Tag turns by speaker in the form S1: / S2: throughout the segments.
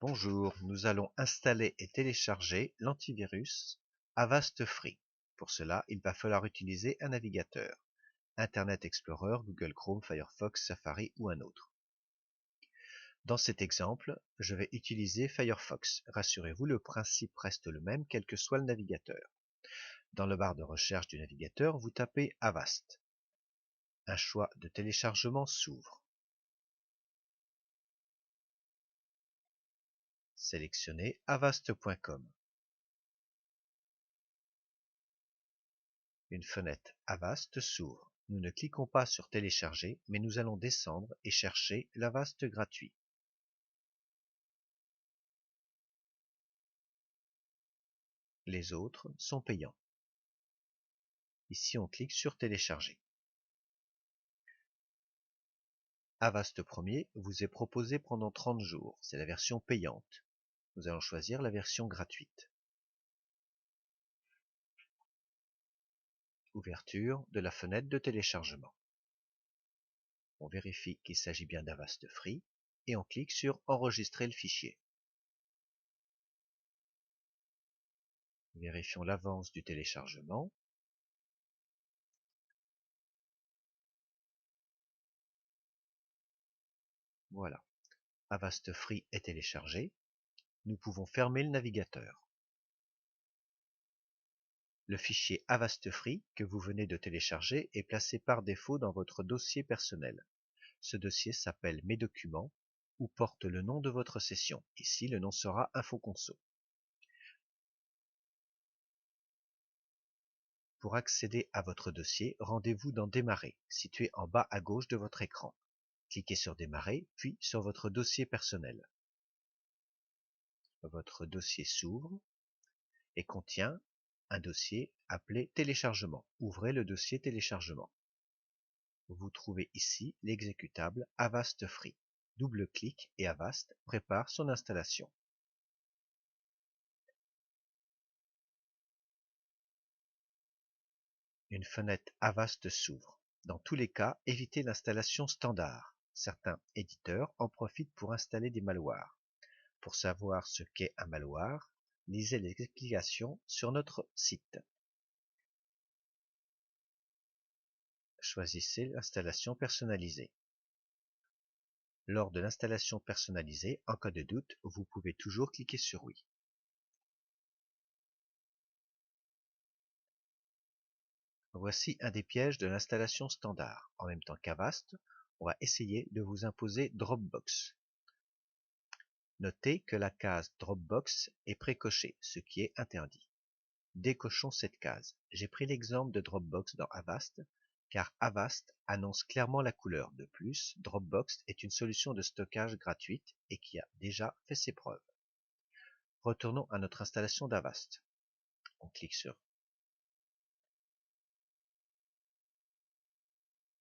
S1: Bonjour, nous allons installer et télécharger l'antivirus Avast Free. Pour cela, il va falloir utiliser un navigateur, Internet Explorer, Google Chrome, Firefox, Safari ou un autre. Dans cet exemple, je vais utiliser Firefox. Rassurez-vous, le principe reste le même quel que soit le navigateur. Dans la barre de recherche du navigateur, vous tapez Avast. Un choix de téléchargement s'ouvre. Sélectionnez avast.com. Une fenêtre Avast s'ouvre. Nous ne cliquons pas sur télécharger, mais nous allons descendre et chercher l'Avast gratuit. Les autres sont payants. Ici, on clique sur télécharger. Avast Premier vous est proposé pendant 30 jours. C'est la version payante. Nous allons choisir la version gratuite. Ouverture de la fenêtre de téléchargement. On vérifie qu'il s'agit bien d'Avast Free et on clique sur enregistrer le fichier. Vérifions l'avance du téléchargement. Voilà, Avast Free est téléchargé. Nous pouvons fermer le navigateur. Le fichier Avast Free que vous venez de télécharger est placé par défaut dans votre dossier personnel. Ce dossier s'appelle Mes documents ou porte le nom de votre session. Ici, le nom sera InfoConso. Pour accéder à votre dossier, rendez-vous dans Démarrer, situé en bas à gauche de votre écran. Cliquez sur Démarrer, puis sur votre dossier personnel. Votre dossier s'ouvre et contient un dossier appelé Téléchargement. Ouvrez le dossier Téléchargement. Vous trouvez ici l'exécutable Avast Free. Double-clic et Avast prépare son installation. Une fenêtre Avast s'ouvre. Dans tous les cas, évitez l'installation standard. Certains éditeurs en profitent pour installer des malwares. Pour savoir ce qu'est un malware, lisez les explications sur notre site. Choisissez l'installation personnalisée. Lors de l'installation personnalisée, en cas de doute, vous pouvez toujours cliquer sur oui. Voici un des pièges de l'installation standard. En même temps qu'Avast, on va essayer de vous imposer Dropbox. Notez que la case Dropbox est précochée, ce qui est interdit. Décochons cette case. J'ai pris l'exemple de Dropbox dans Avast, car Avast annonce clairement la couleur. De plus, Dropbox est une solution de stockage gratuite et qui a déjà fait ses preuves. Retournons à notre installation d'Avast. On clique sur.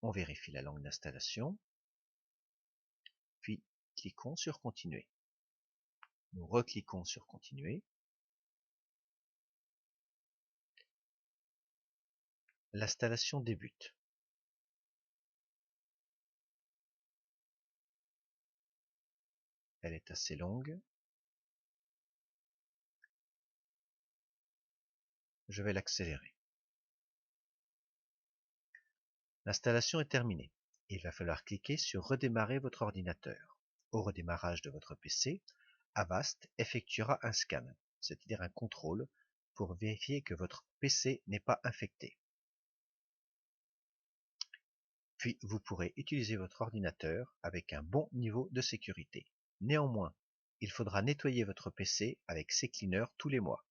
S1: On vérifie la langue d'installation, puis cliquons sur Continuer. Nous recliquons sur Continuer. L'installation débute. Elle est assez longue. Je vais l'accélérer. L'installation est terminée. Il va falloir cliquer sur Redémarrer votre ordinateur. Au redémarrage de votre PC, Avast effectuera un scan, c'est-à-dire un contrôle, pour vérifier que votre PC n'est pas infecté. Puis vous pourrez utiliser votre ordinateur avec un bon niveau de sécurité. Néanmoins, il faudra nettoyer votre PC avec CCleaner tous les mois.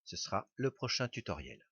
S1: Ce sera le prochain tutoriel.